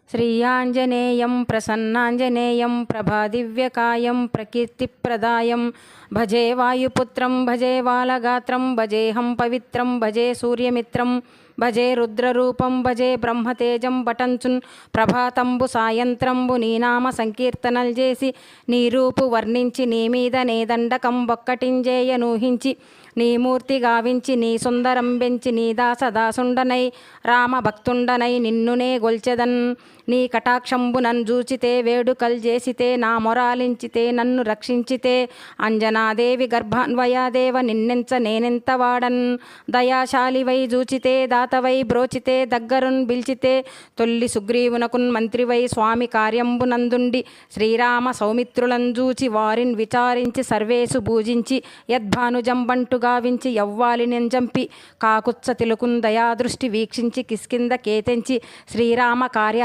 శ్రీయాంజనేయం ప్రసన్నాంజనేయం ప్రభాదివ్యకాయం ప్రకీర్తిప్రదాయం భజే వాయుపుత్రం భజే బాలగాత్రం భజేహం పవిత్రం భజే సూర్యమిత్రం భజే రుద్రరూపం భజే బ్రహ్మతేజం బటంచున్ ప్రభాతంబు సాయంత్రంబు నీ నామ సంకీర్తనలు చేసి నీ రూపు వర్ణించి నీ మీద నే దండకం బొక్కటింజేయ నూహించి నీ మూర్తి గావించి నీ సుందరం బెంచి నీ దాసదాసుండనై రామభక్తుండనై నిన్నునే గొల్చెదన్ నీ కటాక్షంబు నన్ను జూచితే వేడుకల్ చేసితే నా మొరాలించితే నన్ను రక్షించితే అంజనాదేవి గర్భాన్వయాదేవ నిన్నెంచ నేనెంత వాడన్ దయాశాలివై జూచితే దాతవై బ్రోచితే దగ్గరున్ బిల్చితే తొల్లి సుగ్రీవునకున్ మంత్రివై స్వామి కార్యంబునందుండి శ్రీరామ సౌమిత్రులను జూచి వారిని విచారించి సర్వేసు పూజించి యద్భానుజంబంటు గావించి యవ్వాలి నెంజంపి కాకుత్స తిలుకున్ దయాదృష్టి వీక్షించి కిష్కింద కేతెంచి శ్రీరామ కార్యార్థ